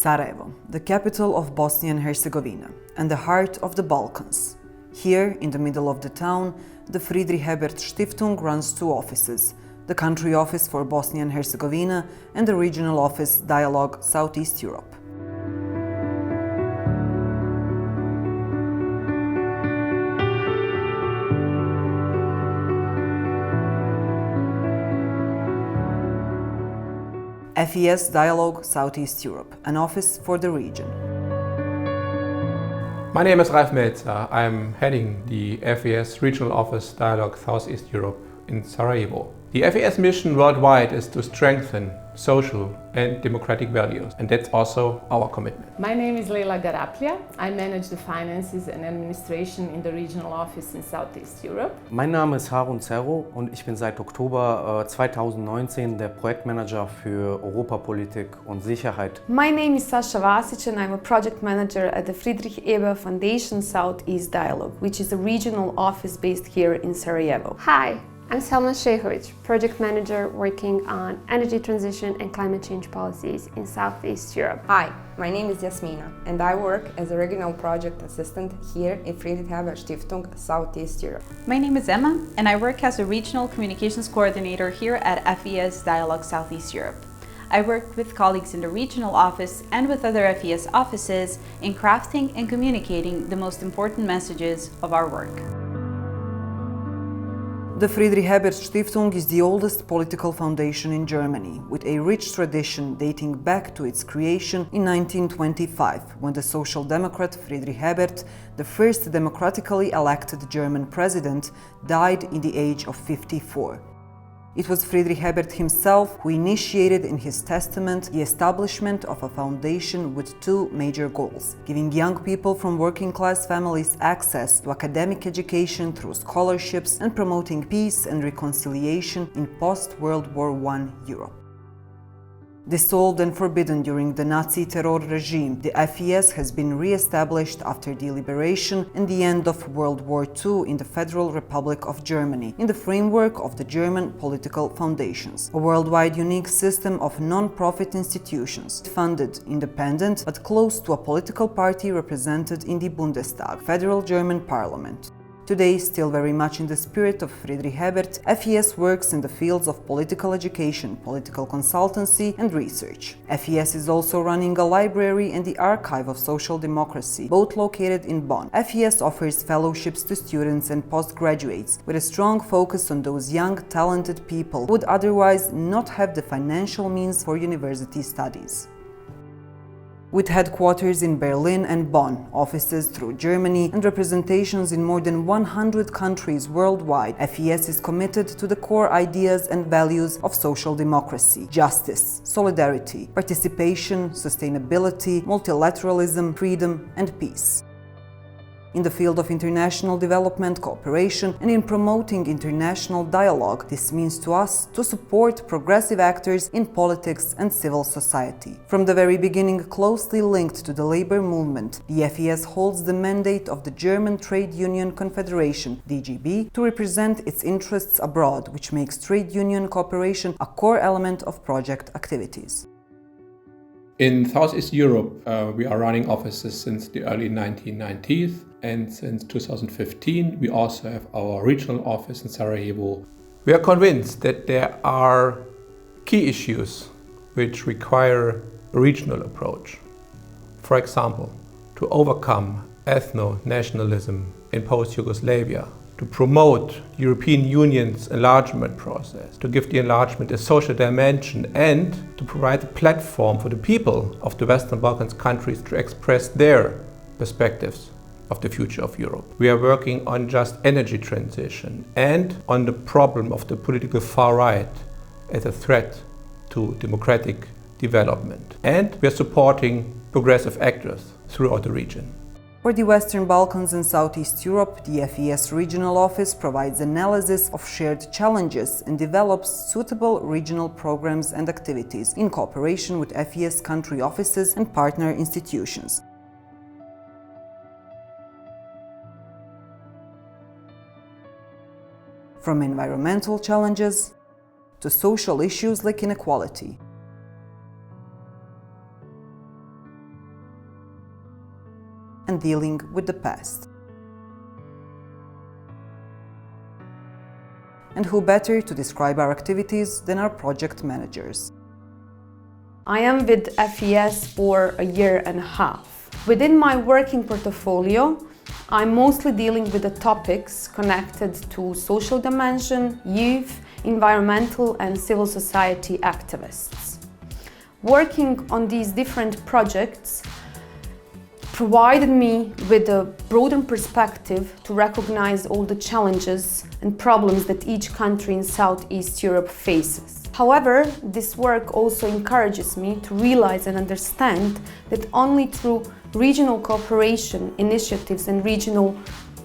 Sarajevo, the capital of Bosnia and Herzegovina and the heart of the Balkans. Here, in the middle of the town, the Friedrich-Ebert-Stiftung runs two offices, the country office for Bosnia and Herzegovina and the regional office Dialogue Southeast Europe. FES Dialogue Southeast Europe, an office for the region. My name is Ralf Melzer. I'm heading the FES Regional Office Dialogue Southeast Europe in Sarajevo. The FES mission worldwide is to strengthen social and democratic values, and that's also our commitment. My name is Leila Garaplia. I manage the finances and administration in the regional office in Southeast Europe. Mein Name ist Harun Zerro und ich bin seit Oktober 2019 der Projektmanager für Europapolitik und Sicherheit. My name is Sasha Vasic and I'm a project manager at the Friedrich-Ebert Foundation Southeast Dialogue, which is a regional office based here in Sarajevo. Hi, I'm Selma Shehovic, project manager working on energy transition and climate change policies in Southeast Europe. Hi, my name is Jasmina and I work as a regional project assistant here in Friedrich-Ebert-Stiftung, Southeast Europe. My name is Emma and I work as a regional communications coordinator here at FES Dialogue Southeast Europe. I work with colleagues in the regional office and with other FES offices in crafting and communicating the most important messages of our work. The Friedrich-Ebert-Stiftung is the oldest political foundation in Germany, with a rich tradition dating back to its creation in 1925, when the Social Democrat Friedrich Ebert, the first democratically elected German president, died in the age of 54. It was Friedrich Ebert himself who initiated in his testament the establishment of a foundation with two major goals: giving young people from working-class families access to academic education through scholarships and promoting peace and reconciliation in post-World War I Europe. Dissolved and forbidden during the Nazi terror regime, the FES has been re-established after the liberation and the end of World War II in the Federal Republic of Germany, in the framework of the German Political Foundations, a worldwide unique system of non-profit institutions, funded, independent, but close to a political party represented in the Bundestag, Federal German Parliament. Today, still very much in the spirit of Friedrich Ebert, FES works in the fields of political education, political consultancy and research. FES is also running a library and the archive of social democracy, both located in Bonn. FES offers fellowships to students and postgraduates, with a strong focus on those young, talented people who would otherwise not have the financial means for university studies. With headquarters in Berlin and Bonn, offices through Germany, and representations in more than 100 countries worldwide, FES is committed to the core ideas and values of social democracy: justice, solidarity, participation, sustainability, multilateralism, freedom, and peace. In the field of international development cooperation and in promoting international dialogue, this means to us to support progressive actors in politics and civil society. From the very beginning closely linked to the labor movement, the FES holds the mandate of the German Trade Union Confederation, DGB, to represent its interests abroad, which makes trade union cooperation a core element of project activities. In Southeast Europe, we are running offices since the early 1990s, and since 2015 we also have our regional office in Sarajevo. We are convinced that there are key issues which require a regional approach. For example, to overcome ethno-nationalism in post-Yugoslavia, to promote European Union's enlargement process, to give the enlargement a social dimension, and to provide a platform for the people of the Western Balkans countries to express their perspectives of the future of Europe. We are working on just energy transition and on the problem of the political far right as a threat to democratic development. And we are supporting progressive actors throughout the region. For the Western Balkans and Southeast Europe, the FES Regional Office provides analysis of shared challenges and develops suitable regional programs and activities in cooperation with FES country offices and partner institutions. From environmental challenges to social issues like inequality. and dealing with the past. And who better to describe our activities than our project managers? I am with FES for a year and a half. Within my working portfolio, I'm mostly dealing with the topics connected to social dimension, youth, environmental and civil society activists. Working on these different projects provided me with a broader perspective to recognize all the challenges and problems that each country in Southeast Europe faces. However, this work also encourages me to realize and understand that only through regional cooperation initiatives and regional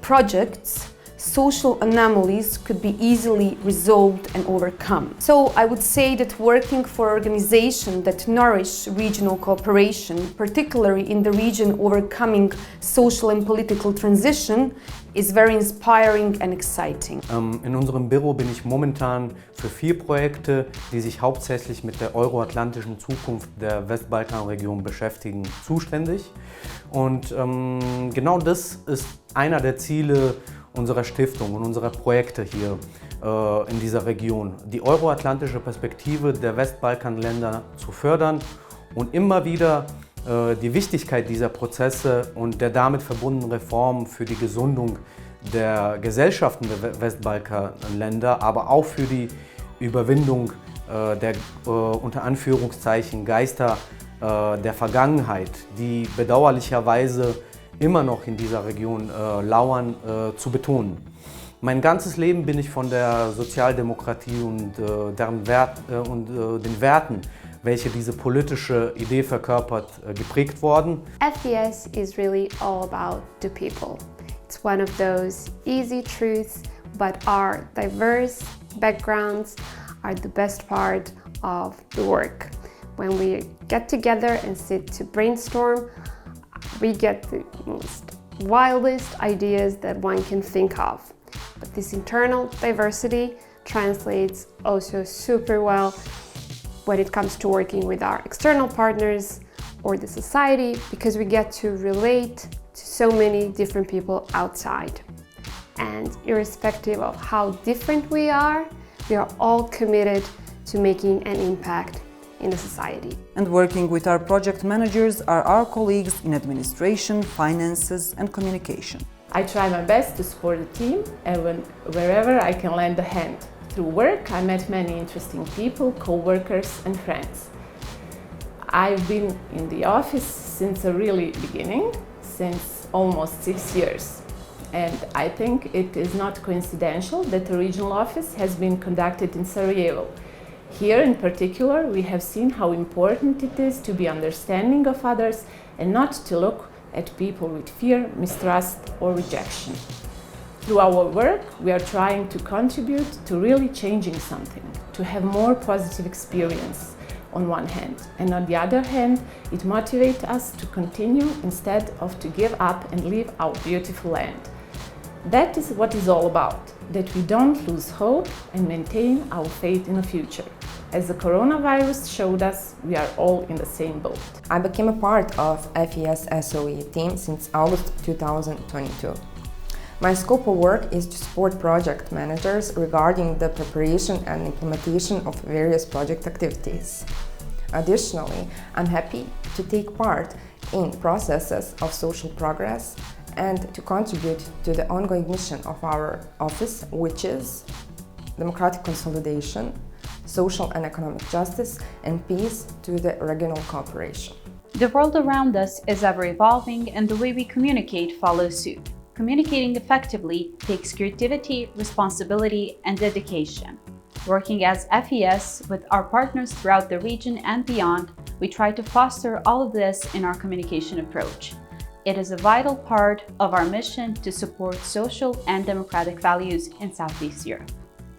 projects, social anomalies could be easily resolved and overcome. So I would say that working for organizations that nourish regional cooperation, particularly in the region overcoming social and political transition, is very inspiring and exciting. In unserem Büro bin ich momentan für 4 Projekte, die sich hauptsächlich mit der euroatlantischen Zukunft der Westbalkanregion beschäftigen, zuständig. Und genau das ist einer der Ziele unserer Stiftung und unserer Projekte hier in dieser Region, die euroatlantische Perspektive der Westbalkanländer zu fördern und immer wieder die Wichtigkeit dieser Prozesse und der damit verbundenen Reformen für die Gesundung der Gesellschaften der Westbalkanländer, aber auch für die Überwindung der unter Anführungszeichen Geister der Vergangenheit, die bedauerlicherweise immer noch in dieser Region lauern, zu betonen. Mein ganzes Leben bin ich von der Sozialdemokratie und den Werten, welche diese politische Idee verkörpert, geprägt worden. FES is really all about the people. It's one of those easy truths, but our diverse backgrounds are the best part of the work. When we get together and sit to brainstorm, we get the most wildest ideas that one can think of. But this internal diversity translates also super well when it comes to working with our external partners or the society, because we get to relate to so many different people outside. And irrespective of how different we are all committed to making an impact in the society. And working with our project managers are our colleagues in administration, finances and communication. I try my best to support the team and wherever I can lend a hand. Through work, I met many interesting people, co-workers and friends. I've been in the office since the really beginning, since almost 6 years. And I think it is not coincidental that the regional office has been conducted in Sarajevo. Here in particular, we have seen how important it is to be understanding of others and not to look at people with fear, mistrust or rejection. Through our work, we are trying to contribute to really changing something, to have more positive experience on one hand, and on the other hand, it motivates us to continue instead of to give up and leave our beautiful land. That is what it's all about, that we don't lose hope and maintain our faith in the future. As the coronavirus showed us, we are all in the same boat. I became a part of FES SOE team since August 2022. My scope of work is to support project managers regarding the preparation and implementation of various project activities. Additionally, I'm happy to take part in processes of social progress and to contribute to the ongoing mission of our office, which is democratic consolidation, social and economic justice, and peace to the regional cooperation. The world around us is ever evolving, and the way we communicate follows suit. Communicating effectively takes creativity, responsibility, and dedication. Working as FES with our partners throughout the region and beyond, we try to foster all of this in our communication approach. It is a vital part of our mission to support social and democratic values in Southeast Europe.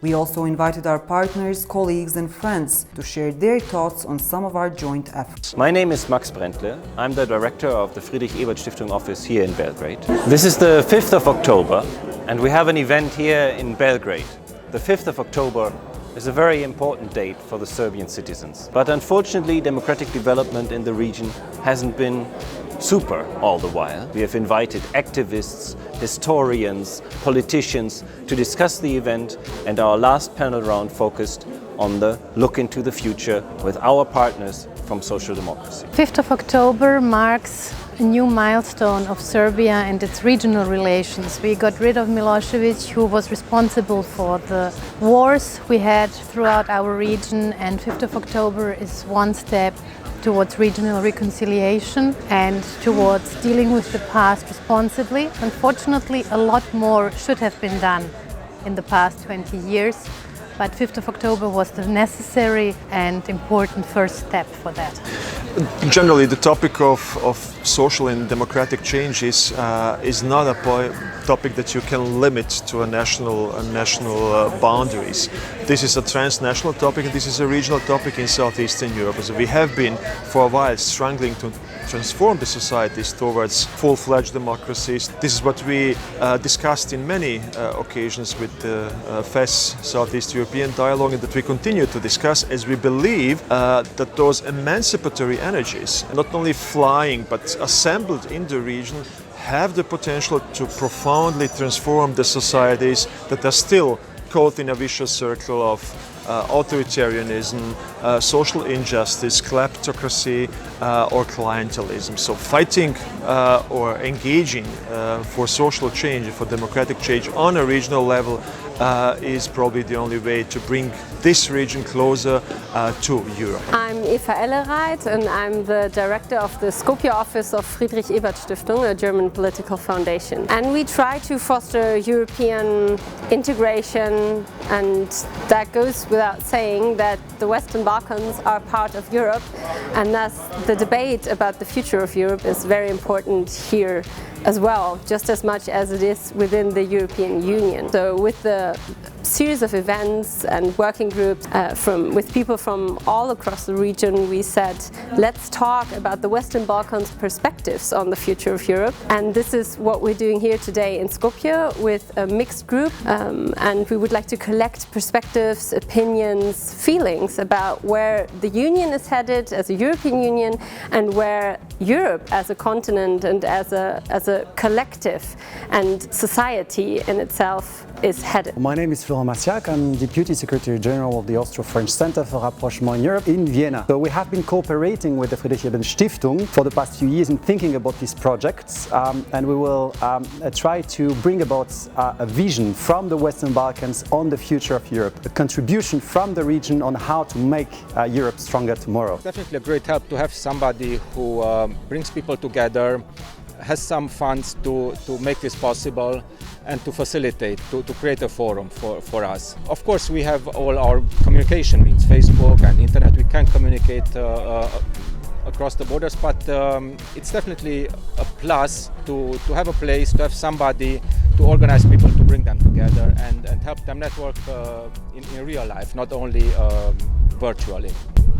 We also invited our partners, colleagues and friends to share their thoughts on some of our joint efforts. My name is Max Brentle. I'm the director of the Friedrich-Ebert-Stiftung office here in Belgrade. This is the 5th of October and we have an event here in Belgrade. The 5th of October is a very important date for the Serbian citizens. But unfortunately, democratic development in the region hasn't been super all the while. We have invited activists, historians, politicians to discuss the event, and our last panel round focused on the look into the future with our partners from social democracy. 5th of October marks a new milestone of Serbia and its regional relations. We got rid of Milosevic, who was responsible for the wars we had throughout our region, and 5th of October is one step towards regional reconciliation and towards dealing with the past responsibly. Unfortunately, a lot more should have been done in the past 20 years, but 5th of October was the necessary and important first step for that. Generally, the topic of social and democratic change is not a topic that you can limit to national boundaries. This is a transnational topic, and this is a regional topic in Southeastern Europe. So we have been for a while struggling to transform the societies towards full-fledged democracies. This is what we discussed in many occasions with the FES Southeast European Dialogue, and that we continue to discuss, as we believe that those emancipatory energies, not only flying but assembled in the region, have the potential to profoundly transform the societies that are still caught in a vicious circle of authoritarianism, social injustice, kleptocracy, or clientelism. So fighting or engaging for social change, for democratic change on a regional level is probably the only way to bring this region closer to Europe. I'm Eva Ellereit, and I'm the director of the Skopje office of Friedrich-Ebert-Stiftung, a German political foundation. And we try to foster European integration, and that goes without saying that the Western Balkans are part of Europe, and thus the debate about the future of Europe is very important here as well, just as much as it is within the European Union. So with the series of events and working groups with people from all across the region, we said, let's talk about the Western Balkans perspectives on the future of Europe. And this is what we're doing here today in Skopje with a mixed group, and we would like to collect perspectives, opinions, feelings about where the Union is headed as a European Union, and where Europe as a continent and as a collective and society in itself is headed. My name is Florent Massiac. I'm Deputy Secretary General of the Austro-French Center for Rapprochement in Europe in Vienna. So we have been cooperating with the Friedrich-Ebert-Stiftung for the past few years in thinking about these projects, and we will try to bring about a vision from the Western Balkans on the future of Europe, a contribution from the region on how to make Europe stronger tomorrow. It's definitely a great help to have somebody who brings people together, has some funds to make this possible and to facilitate, to create a forum for us. Of course, we have all our communication means, Facebook and internet. We can communicate across the borders, but it's definitely a plus to have a place, to have somebody to organize people, to bring them together and help them network in real life, not only virtually.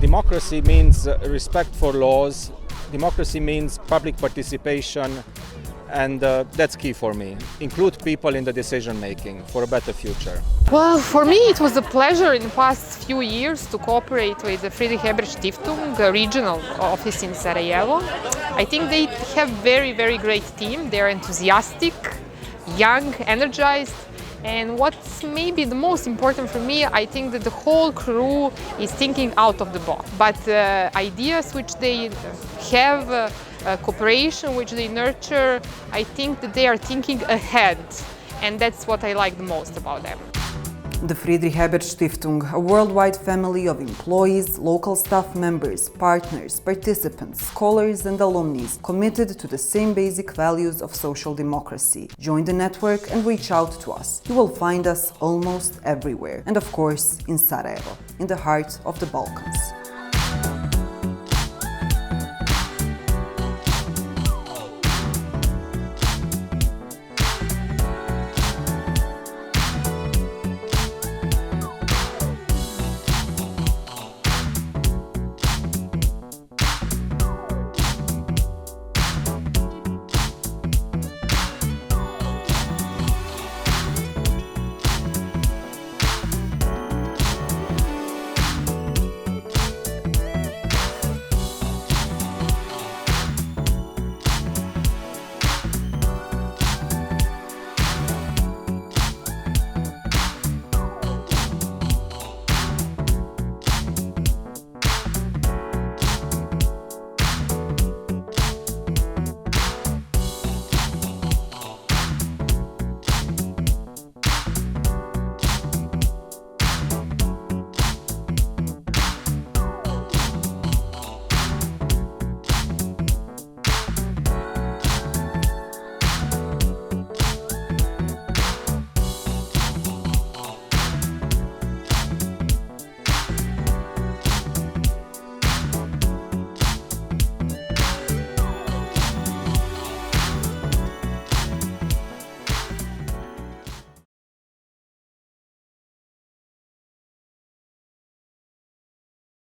Democracy means respect for laws. Democracy means public participation, and that's key for me. Include people in the decision making for a better future. Well, for me it was a pleasure in the past few years to cooperate with the Friedrich-Ebert-Stiftung, a regional office in Sarajevo. I think they have very great team. They're enthusiastic, young, energized. And what's maybe the most important for me, I think that the whole crew is thinking out of the box. But ideas which they have, cooperation which they nurture, I think that they are thinking ahead. And that's what I like the most about them. The Friedrich-Ebert-Stiftung, a worldwide family of employees, local staff members, partners, participants, scholars and alumni committed to the same basic values of social democracy. Join the network and reach out to us. You will find us almost everywhere. And of course, in Sarajevo, in the heart of the Balkans.